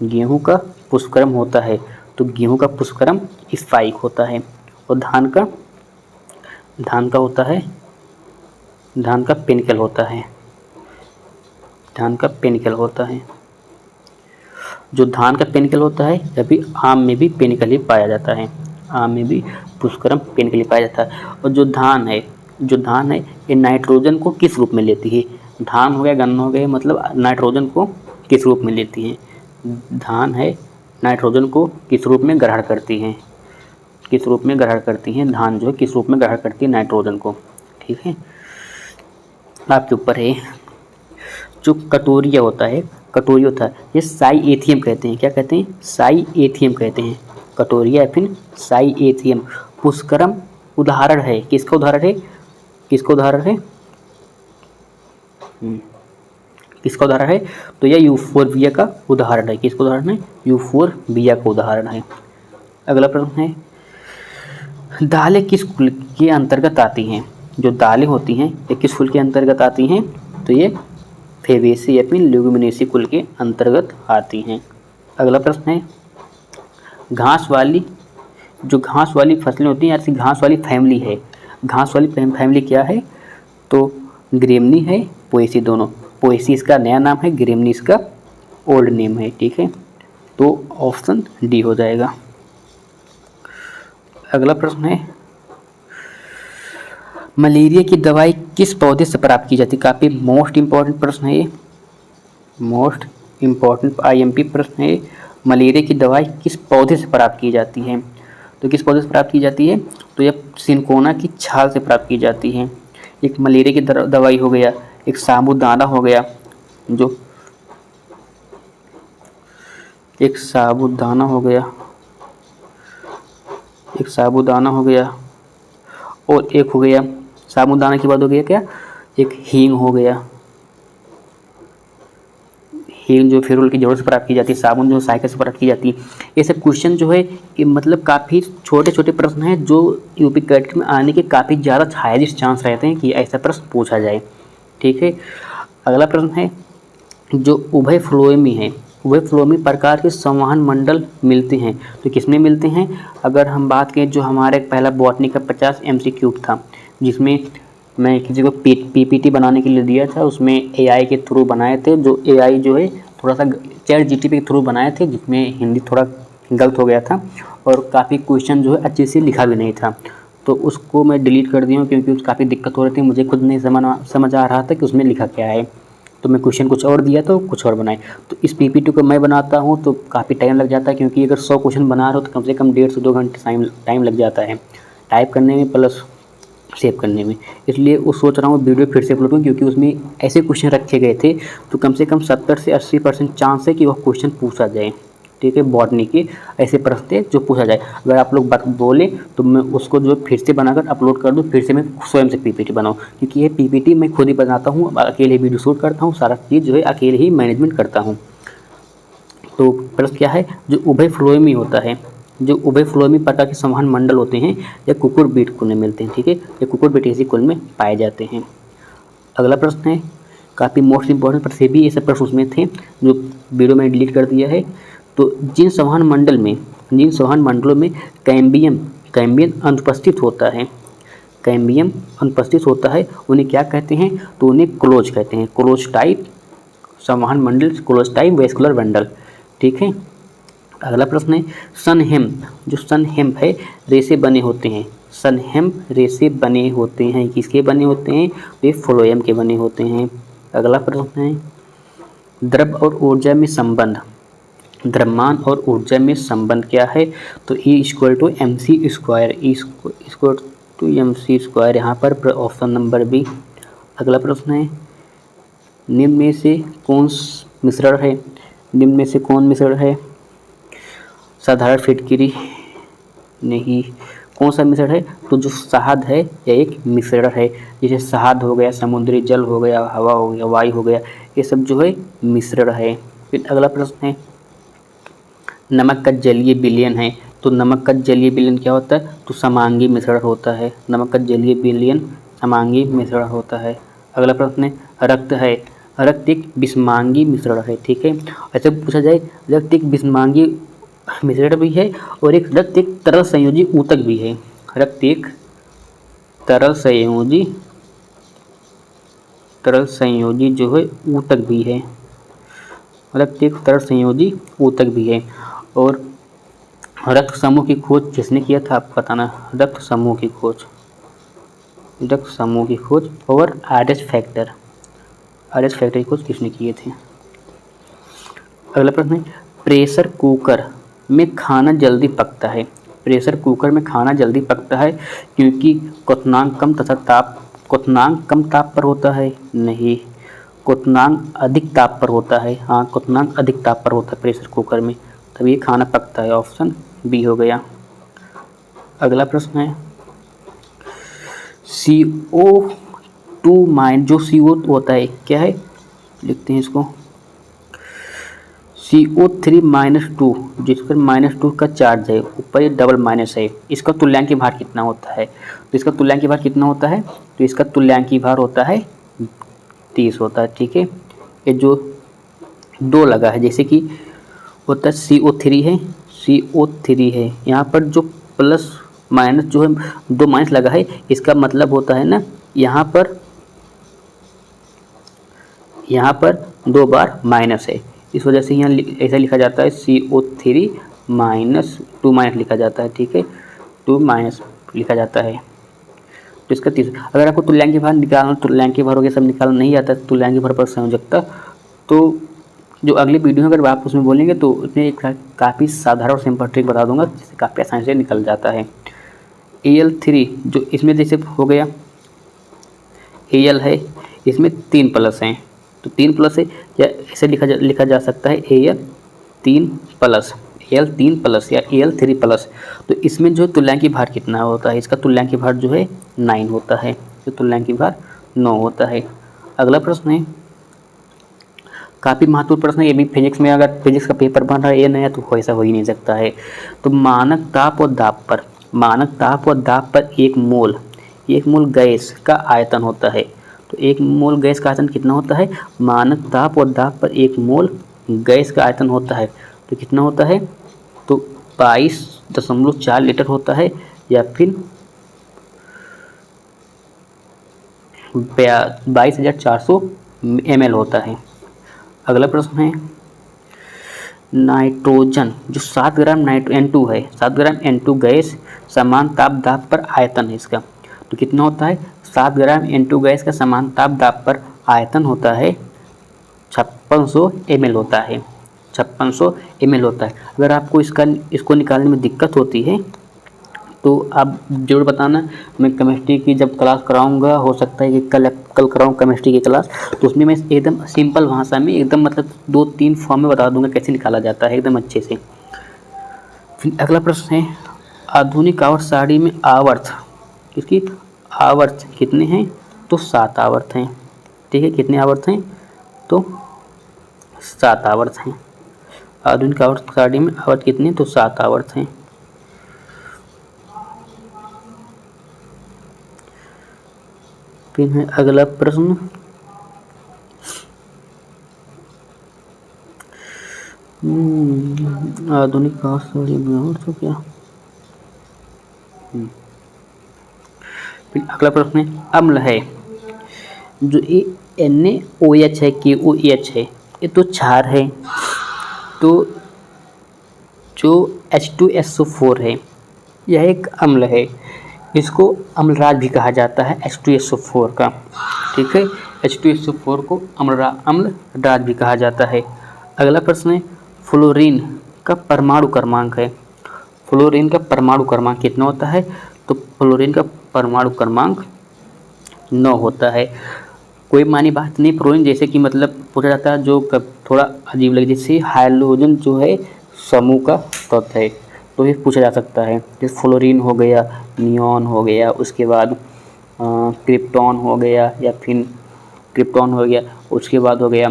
गेहूं का पुष्पक्रम होता है, तो गेहूं का पुष्पक्रम स्पाइक होता है। और धान का होता है, धान का पेनिकल होता है, धान का पेनिकल होता है। जो धान का पेनिकल होता है तभी आम में भी पेनिकल ही पाया जाता है, आम में भी पुष्पक्रम पेनिकल ही पाया जाता है। और जो धान है ये नाइट्रोजन को किस रूप में लेती है, धान हो गया गन्ना हो गया, मतलब नाइट्रोजन को किस रूप में लेती है, धान है नाइट्रोजन को किस रूप में ग्रहण करती है, किस रूप में ग्रहण करती है, धान जो है किस रूप में ग्रहण करती है नाइट्रोजन को। ठीक है, आपके ऊपर है। जो कटोरिया होता है, ये साइएथियम कहते हैं, क्या कहते हैं, साइएथियम कहते हैं, कटोरिया या फिर साइएथियम पुष्पक्रम उदाहरण है, किसका उदाहरण है, किसका उदाहरण है, किसका उदाहरण है, तो यह यूफोरबिया का उदाहरण है, किसका उदाहरण है, यूफोरबिया का उदाहरण है। अगला प्रश्न है दालें किस कुल के अंतर्गत आती हैं, जो दालें होती हैं ये किस कुल के अंतर्गत आती हैं, तो ये फेबेसी या फिर ल्यूमिनेसी कुल के अंतर्गत आती हैं। अगला प्रश्न है घास वाली फसलें होती हैं, ऐसी घास वाली फैमिली है, घास वाली फैमिली क्या है, तो ग्रेमनी है, पोएसी, दोनों, पोएसी इसका नया नाम है, ग्रेमनी इसका ओल्ड नेम है। ठीक है, तो ऑप्शन डी हो जाएगा। अगला प्रश्न है मलेरिया की दवाई किस पौधे से प्राप्त की जाती है, काफ़ी मोस्ट इम्पॉर्टेंट प्रश्न है ये, मोस्ट इम्पॉर्टेंट IMP प्रश्न है। मलेरिया की दवाई किस पौधे से प्राप्त की जाती है, तो किस पौधे से प्राप्त की जाती है, तो यह सिनकोना की छाल से प्राप्त की जाती है। एक मलेरिया की दवाई हो गया, एक साबूदाना हो गया, जो एक साबूदाना हो गया, एक साबूदाना हो गया, और एक हो गया साबूदाना के बाद हो गया क्या, एक हींग हो गया, हींग जो फेरोल की जरूरत से प्राप्त की जाती है, साबुन जो साइकिल से प्राप्त की जाती है। ये सब क्वेश्चन जो है ये मतलब काफ़ी छोटे छोटे प्रश्न हैं जो यूपी कैट में आने के काफ़ी ज़्यादा हाई चांस रहते हैं कि ऐसा प्रश्न पूछा जाए। ठीक है, अगला प्रश्न है जो उभय फ्लोएमी है, उभय फ्लोएमी प्रकार के संवहन मंडल मिलते हैं, तो किसमें मिलते हैं, अगर हम बात करें जो हमारे पहला बॉटनी का 50 MCQ था, जिसमें मैं किसी को PPT बनाने के लिए दिया था, उसमें AI के थ्रू बनाए थे, जो AI जो है थोड़ा सा ChatGPT के थ्रू बनाए थे, जिसमें हिंदी थोड़ा गलत हो गया था, और काफ़ी क्वेश्चन जो है अच्छे से लिखा भी नहीं था, तो उसको मैं डिलीट कर दिया हूँ क्योंकि काफ़ी दिक्कत हो रही थी, मुझे खुद नहीं समझ आ रहा था कि उसमें लिखा क्या है। तो मैं क्वेश्चन कुछ और दिया तो कुछ और बनाए। तो इस पीपीटी को मैं बनाता हूँ तो काफ़ी टाइम लग जाता है, क्योंकि अगर 100 क्वेश्चन बना रहे हो तो कम से कम 1.5 से 2 घंटे टाइम लग जाता है टाइप करने में प्लस सेव करने में। इसलिए वो सोच रहा हूँ वीडियो फिर से अपलोड करूँ, क्योंकि उसमें ऐसे क्वेश्चन रखे गए थे तो कम से कम 70 से 80% चांस है कि वह क्वेश्चन पूछा जाए। ठीक है, बॉटनी के ऐसे प्रश्न थे जो पूछा जाए। अगर आप लोग बात बोले तो मैं उसको जो फिर से बनाकर अपलोड कर दूँ, फिर से मैं स्वयं से पीपीटी बनाऊँ, क्योंकि ये पीपीटी मैं खुद ही बनाता हूँ, अकेले वीडियो शूट करता हूँ, सारा चीज़ जो है अकेले ही मैनेजमेंट करता हूँ। तो प्रश्न क्या है, जो उभय फ्लोएमी होता है, जो उभय फ्लोएमी प्रकार के संवहन मंडल होते हैं या कुकुरबिट कुल में मिलते हैं। ठीक है, ये कुकुरबिटेसी कुल में पाए जाते हैं। अगला प्रश्न है काफ़ी मोस्ट इंपॉर्टेंट, पर फिर भी ये सब प्रश्न उसमें थे जो वीडियो में डिलीट कर दिया है। तो जिन संवहन मंडलों में कैम्बियम अनुपस्थित होता है, कैम्बियम अनुपस्थित होता है, उन्हें क्या कहते हैं, तो उन्हें क्लोज कहते हैं। क्लोज टाइप संवहन मंडल, क्लोज टाइप वेस्कुलर बंडल। ठीक है। अगला प्रश्न है सनहेम, जो सनहेम है रेसे बने होते हैं, सनहेम रेसे बने होते हैं, किसके बने होते हैं, वे फ्लोएम के बने होते हैं। अगला प्रश्न है द्रव और ऊर्जा में संबंध, द्रव्यमान और ऊर्जा में संबंध क्या है, तो E equal to M C square, equal to M C square, यहाँ पर ऑप्शन नंबर बी। अगला प्रश्न है निम्न में से कौन मिश्रण है, निम्न में से कौन मिश्रण है, साधारण फिटकिरी नहीं, कौन सा मिश्रण है, तो जो शहद है यह एक मिश्रण है, जैसे शहद हो गया, समुद्री जल हो गया, हवा हो गया, वायु हो गया, ये सब जो है मिश्रण है। फिर अगला प्रश्न है नमक का जलीय विलयन है, तो नमक का जलीय विलयन क्या होता है, तो समांगी मिश्रण होता है, नमक का जलीय विलयन समांगी मिश्रण होता है। अगला प्रश्न है रक्त है, रक्त एक विषमांगी मिश्रण है। ठीक है, ऐसे पूछा जाए रक्त एक विषमांगी मिश्रण भी है और एक रक्त एक तरल संयोजी ऊतक भी है, रक्त एक तरल संयोजी जो है ऊतक भी है, रक्त एक तरल संयोजी ऊतक भी है। और रक्त समूह की खोज किसने किया था, आपको बताना, रक्त समूह की खोज और RH फैक्टर की खोज किसने किए थे। अगला प्रश्न है प्रेशर कुकर में खाना जल्दी पकता है, प्रेशर कुकर में खाना जल्दी पकता है क्योंकि क्वथनांक कम ताप पर होता है, नहीं, क्वथनांक अधिक ताप पर होता है, हाँ क्वथनांक अधिक ताप पर होता है प्रेशर कुकर में, तभी खाना पकता है, ऑप्शन बी हो गया। अगला प्रश्न है CO2 माइन, जो CO होता है क्या है, लिखते हैं इसको CO3-2, जिस पर -2 का चार्ज है, ऊपर ये डबल माइनस है, इसका तुल्यांकी भार कितना होता है, तो इसका तुल्यांकी भार कितना होता है, तो इसका तुल्यांकी भार होता है 30 होता है। ठीक है, ये जो 2 लगा है, जैसे कि होता है CO3 है, यहाँ पर जो प्लस माइनस जो है 2 माइनस लगा है, इसका मतलब होता है ना यहाँ पर 2 बार माइनस है, इस वजह से यहाँ ऐसा लिखा जाता है CO3 -2 माइनस लिखा जाता है। ठीक है, 2 माइनस लिखा जाता है। तो इसका 30, अगर आपको तुल्यांकी भार निकालना, तुल्यांकी भार हो गया सब निकालना नहीं आता, तुल्यांकी भार पर संयोजकता, तो जो अगली वीडियो अगर आप उसमें बोलेंगे तो उसमें एक काफ़ी साधारण और सिंपल ट्रिक बता दूंगा जिससे काफ़ी आसानी से निकल जाता है। Al3 जो इसमें जैसे हो गया Al है, इसमें 3 प्लस हैं, तो 3 प्लस है, या ऐसे लिखा जा सकता है Al3 प्लस या Al3 प्लस, तो इसमें जो तुल्यांकी भार कितना होता है, इसका तुल्यांकी भार जो है 9 होता है, तो तुल्यांकी भार 9 होता है। अगला प्रश्न है काफ़ी महत्वपूर्ण प्रश्न है, ये भी फिजिक्स में, अगर फिजिक्स का पेपर बन रहा है ये नया तो ऐसा हो ही नहीं सकता है। तो मानक ताप और दाब पर एक मोल गैस का आयतन होता है, तो एक मोल गैस का आयतन कितना होता है, मानक ताप और दाब पर एक मोल गैस का आयतन होता है, तो कितना होता है, तो 22.4 लीटर होता है, या फिर 22,400 ml होता है। अगला प्रश्न है नाइट्रोजन जो 7 ग्राम N2 है, 7 ग्राम N2 गैस समान ताप दाब पर आयतन है इसका, तो कितना होता है 7 ग्राम N2 गैस का समान ताप दाब पर आयतन होता है 5600 ml होता है, 5600 ml होता है। अगर आपको इसको निकालने में दिक्कत होती है तो आप ज़रूर बताना, मैं केमिस्ट्री की जब क्लास कराऊंगा, हो सकता है कि कल कराऊँ केमिस्ट्री की क्लास, तो उसमें मैं एकदम सिंपल भाषा में एकदम मतलब 2-3 फॉर्म में बता दूंगा कैसे निकाला जाता है एकदम अच्छे से। फिर अगला प्रश्न है, आधुनिक आवर्त सारणी में आवर्त, इसकी आवर्त कितने हैं, तो 7 आवर्त हैं। ठीक है, कितने आवर्त हैं, तो 7 आवर्त हैं। आधुनिक आवर्त सारणी में आवर्त कितने, तो 7 आवर्त हैं। फिर है अगला प्रश्न, आधुनिक आवर्त सारणी में आवर्त तो क्या। फिर अगला प्रश्न है, अम्ल है जो ये NaOH है, KOH है, ये तो क्षार है, तो जो H2SO4 है यह एक अम्ल है, इसको अम्लराज भी कहा जाता है H2SO4 का। ठीक है, H2SO4 को अम्लराज भी कहा जाता है। अगला प्रश्न है, फ्लोरीन का परमाणु क्रमांक है, फ्लोरीन का परमाणु क्रमांक कितना होता है, तो फ्लोरीन का परमाणु क्रमांक 9 होता है। कोई मानी बात नहीं, फ्लोरीन जैसे कि मतलब पूछा जाता है जो थोड़ा अजीब लगे, जैसे हाइड्रोजन जो है समूह का तत्व है, तो ये पूछा जा सकता है। जैसे फ्लोरीन हो गया, नियॉन हो गया, उसके बाद क्रिप्टॉन हो गया, या फिर क्रिप्टॉन हो गया, उसके बाद हो गया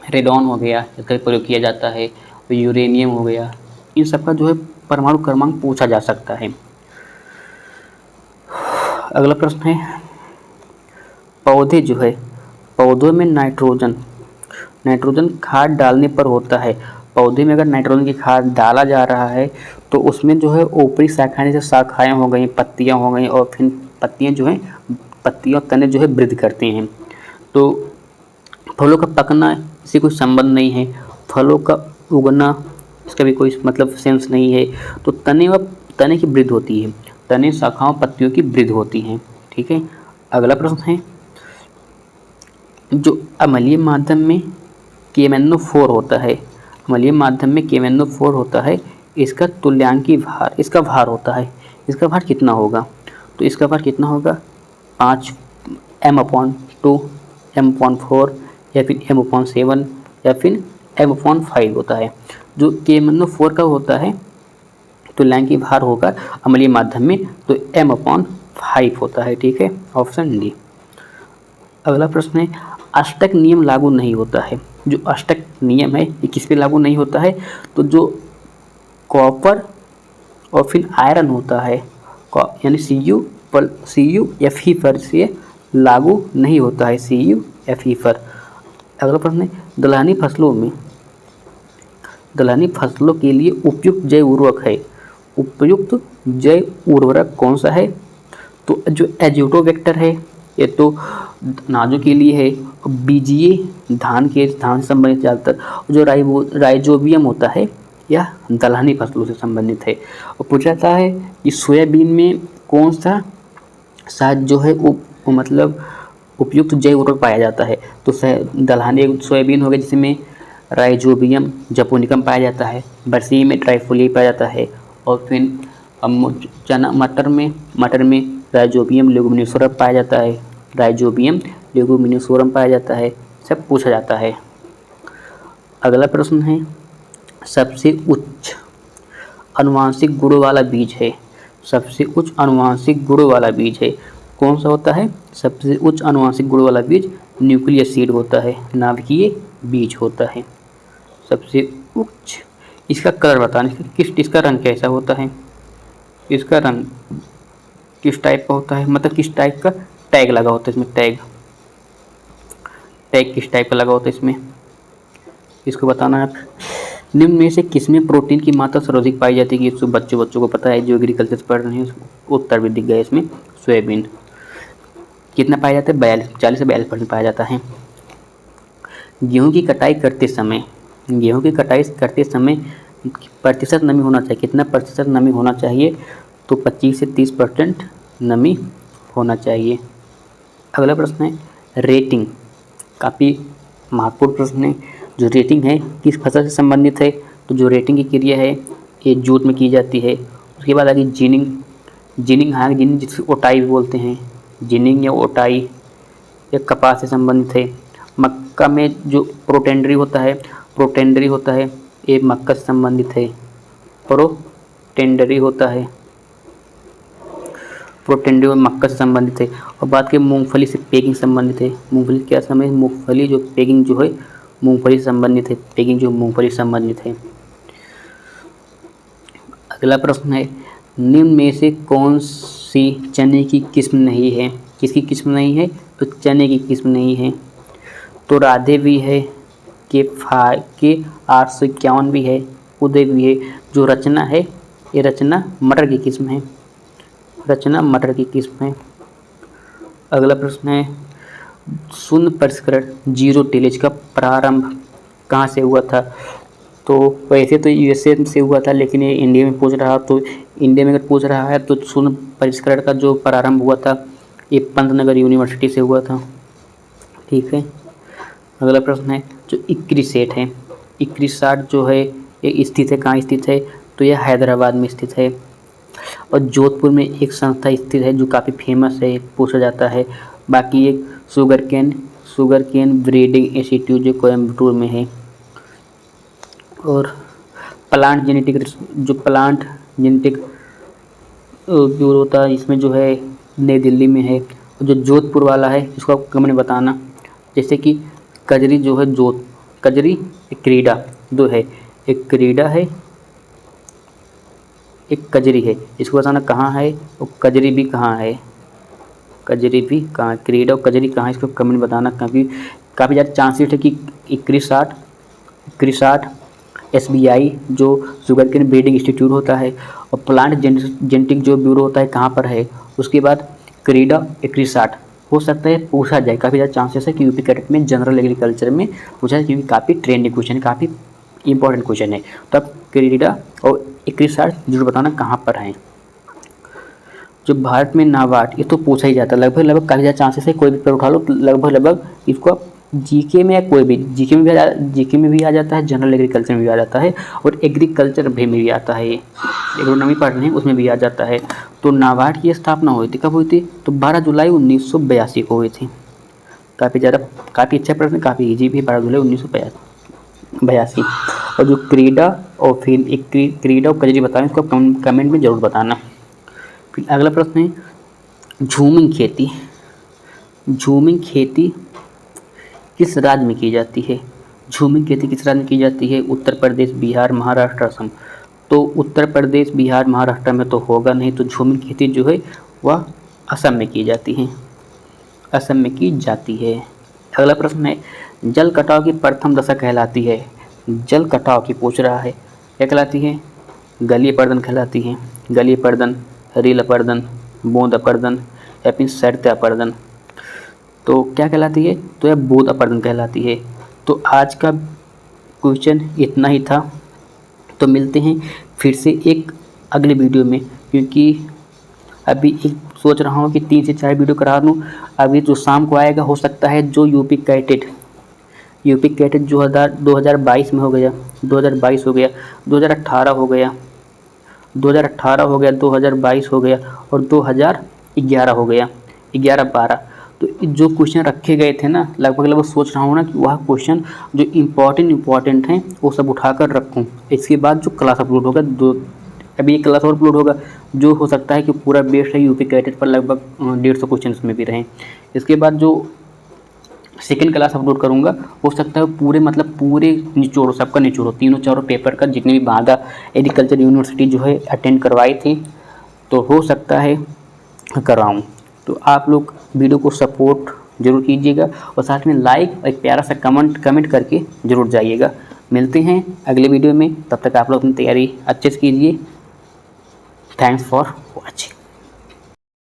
रेडॉन हो गया, इसका प्रयोग किया जाता है, तो यूरेनियम हो गया, इन सब का जो है परमाणु क्रमांक पूछा जा सकता है। अगला प्रश्न है, पौधे जो है, पौधों में नाइट्रोजन खाद डालने पर होता है। पौधे में अगर नाइट्रोजन की खाद डाला जा रहा है तो उसमें जो है ऊपरी शाखाएं, जैसे शाखाएं हो गई, पत्तियां हो गई, और फिर पत्तियां जो हैं, पत्तियां तने जो है वृद्धि करती हैं। तो फलों का पकना इससे कोई संबंध नहीं है, फलों का उगना इसका भी कोई मतलब सेंस नहीं है। तो तने की वृद्धि होती है, तने शाखाओं पत्तियों की वृद्धि होती हैं। ठीक है, अगला प्रश्न है, जो अम्लीय माध्यम में KMnO4 होता है, अम्लीय माध्यम में KMnO4 होता है, इसका तुल्यांकी भार, इसका भार होता है, इसका भार कितना होगा, तो इसका भार कितना होगा 5 m/2, m/4, या फिर m/7, या फिर m/5 होता है। जो KMnO4 का होता है तुल्यांकी भार होगा अम्लीय माध्यम में, तो m/5 होता है। ठीक है, ऑप्शन डी। अगला प्रश्न है, अष्टक नियम लागू नहीं होता है। जो अष्टक नियम है ये किस पे लागू नहीं होता है, तो जो कॉपर और फिर आयरन होता है, यानी CuFe पर से लागू नहीं होता है, CuFe पर। अगला प्रश्न है, दलहनी फसलों के लिए उपयुक्त जैव उर्वरक है, उपयुक्त जैव उर्वरक कौन सा है, तो जो एजोटोवेक्टर है ये तो नाजों के लिए है, बीजीय धान से संबंधित ज़्यादातर, जो राइजोबियम होता है यह दलहनी फसलों से संबंधित है। और पूछा जाता है कि सोयाबीन में कौन सा शायद जो है मतलब उपयुक्त जैव उर्वरक पाया जाता है, तो दलहनी सोयाबीन हो गया जिसमें राइजोबियम जपोनिकम पाया जाता है, बरसी में ट्राइफोलिया पाया जाता है, और फिर चना मटर में राइजोबियम लेगुमिनोसोरम पाया जाता है, राइजोबियम लेगुमिनोसोरम पाया जाता है, सब पूछा जाता है। अगला प्रश्न है, सबसे उच्च आनुवांशिक गुणों वाला बीज है, सबसे उच्च आनुवांशिक गुणों वाला बीज है, कौन सा होता है, सबसे उच्च आनुवांशिक गुणों वाला बीज न्यूक्लियर सीड होता है, नाभिकीय बीज होता है सबसे उच्च। इसका कलर बताना, इसका रंग कैसा होता है, इसका रंग किस टाइप का होता है, मतलब किस टाइप का टैग लगा होता है इसमें, टैग किस टाइप का लगा होता है इसमें, इसको बताना है। निम्न में से किसमें प्रोटीन की मात्रा सर्वाधिक पाई जाती है, ये सब बच्चों को पता है जो एग्रीकल्चर से पढ़ रहे हैं, उत्तर भी दिख गया इसमें। सोयाबीन कितना पाया जाता है, 40 से 42% पाया जाता है। गेहूं की कटाई करते समय गेहूँ की कटाई करते समय प्रतिशत नमी होना चाहिए, कितना प्रतिशत नमी होना चाहिए? तो 25 से 30% नमी होना चाहिए। अगला प्रश्न है रेटिंग, काफ़ी महत्वपूर्ण प्रश्न है। जो रेटिंग है किस फसल से संबंधित है? तो जो रेटिंग की क्रिया है ये जूट में की जाती है। उसके बाद आगे जिनिंग, जिनिंग जिसको ओटाई भी बोलते हैं, जिनिंग या ओटाई या कपास से संबंधित है। मक्का में जो प्रोटेंडरी होता है ये मक्का से संबंधित है, प्रोटेंडरी होता है, प्रोटेंडरी मक्का से संबंधित है। और बात की मूंगफली से पैकिंग संबंधित है, मूंगफली क्या समय मूंगफली जो पैकिंग जो है मूंगफली से संबंधित है, पैकिंग जो मूंगफली से संबंधित है। अगला प्रश्न है निम्न में से कौन सी चने की किस्म नहीं है? किसकी किस्म नहीं है? तो चने की किस्म नहीं है। तो राधे भी है, के 851 भी है, उदय भी है। जो रचना है ये रचना मटर की किस्म है, रचना मटर की किस्म है। अगला प्रश्न है शून्य परिष्करण जीरो टिलेज का प्रारंभ कहाँ से हुआ था? तो वैसे तो यूएसए से हुआ था, लेकिन ये इंडिया में पूछ रहा, तो इंडिया में अगर पूछ रहा है तो शून्य परिष्करण का जो प्रारंभ हुआ था ये पंतनगर यूनिवर्सिटी से हुआ था। ठीक है। अगला प्रश्न है जो इक्रिसेट है, इक्रिसाट जो है ये स्थित है, कहाँ स्थित है? तो यह हैदराबाद में स्थित है। और जोधपुर में एक संस्था स्थित है जो काफ़ी फेमस है, पूछा जाता है। बाकी एक शुगर केन ब्रीडिंग इंस्टीट्यूट जो कोयम्बटूर में है। और प्लांट जेनेटिक ब्यूरो होता है इसमें जो है नई दिल्ली में है। और जो जोधपुर वाला है इसको आप कमेंट बताना। जैसे कि कजरी जो है कजरी एक क्रीडा दो है, एक क्रीडा है एक कजरी है, इसको बताना कहाँ है और कजरी भी कहाँ है, कजरी भी कहाँ, क्रीडा और कजरी कहाँ है इसको कमेंट बताना। काफ़ी ज़्यादा चांसेस है कि क्रिसाट SBI जो शुगर केन ब्रीडिंग इंस्टीट्यूट होता है और प्लांट जेनेटिक जो ब्यूरो होता है कहाँ पर है। उसके बाद क्रीडा क्रिसाट हो सकता है पूछा जाए, काफ़ी ज़्यादा चांसेस है कि यूपी कैडेट में जनरल एग्रीकल्चर में पूछा जाए, क्योंकि काफ़ी ट्रेंडिंग क्वेश्चन है, काफ़ी इंपॉर्टेंट क्वेश्चन है। तो अब क्रीडा और क्रिसाट जरूर बताना कहाँ पर हैं। जो भारत में नाबार्ड ये तो पूछा ही जाता है लगभग काफ़ी ज़्यादा चांसेस है, कोई भी पेपर उठा लो लगभग इसको आप जीके में या कोई भी जीके में भी आ जाता है, जनरल एग्रीकल्चर में भी आ जाता है और एग्रीकल्चर में भी आता है, एग्रोनॉमी पढ़ रहे हैं उसमें भी आ जाता है। तो नाबार्ड की स्थापना हुई थी, कब हुई थी? तो 12 जुलाई 1982 को हुई थी। काफ़ी अच्छा प्रश्न, काफ़ी ईजी भी, 12 जुलाई 1982। और जो क्रीडा और फिर एक क्रीडा और कजरी बताएं इसको कमेंट में ज़रूर बताना। फिर अगला प्रश्न है झूमिंग खेती किस राज्य में की जाती है? झूमिंग खेती किस राज्य में की जाती है? उत्तर प्रदेश, बिहार, महाराष्ट्र, असम। तो उत्तर प्रदेश, बिहार, महाराष्ट्र में तो होगा नहीं, तो झूमिंग खेती जो है वह असम में की जाती है, असम में की जाती है। अगला प्रश्न है जल कटाव की प्रथम दशा कहलाती है? जल कटाव की पूछ रहा है, क्या कहलाती है? गलीय अपर्दन कहलाती है, गलीय अपर्दन, रील अपर्दन, बूंद अपर्दन या फिर शैत्य अपर्दन। तो क्या कहलाती है? तो यह बूंद अपर्दन कहलाती है। तो आज का क्वेश्चन इतना ही था, तो मिलते हैं फिर से एक अगले वीडियो में, क्योंकि अभी एक सोच रहा हूँ कि 3 से 4 वीडियो करा लूँ। अभी जो शाम को आएगा हो सकता है जो यूपी कैटेट जो 2022 में हो गया, 2022 हो गया, 2018 हो गया, 2022 हो गया और 2011 हो गया, 11-12। तो जो क्वेश्चन रखे गए थे ना लगभग सोच रहा हूँ ना कि वह क्वेश्चन जो इम्पॉर्टेंट हैं वो सब उठाकर रखूँ। इसके बाद जो क्लास अपलोड होगा अभी एक क्लास और अपलोड होगा जो हो सकता है कि पूरा बेस्ड है यूपी कैटेट पर, लगभग 150 क्वेश्चन उसमें भी रहें। इसके बाद जो सेकेंड क्लास अपलोड करूँगा हो सकता है पूरे निचोड़, सबका निचोड़, तीनों चारों पेपर का जितने भी बांदा एग्रीकल्चर यूनिवर्सिटी जो है अटेंड करवाई थी, तो हो सकता है करवाऊँ। तो आप लोग वीडियो को सपोर्ट जरूर कीजिएगा और साथ में लाइक और एक प्यारा सा कमेंट करके जरूर जाइएगा। मिलते हैं अगले वीडियो में, तब तक आप लोग अपनी तैयारी अच्छे से कीजिए। Thanks for watching.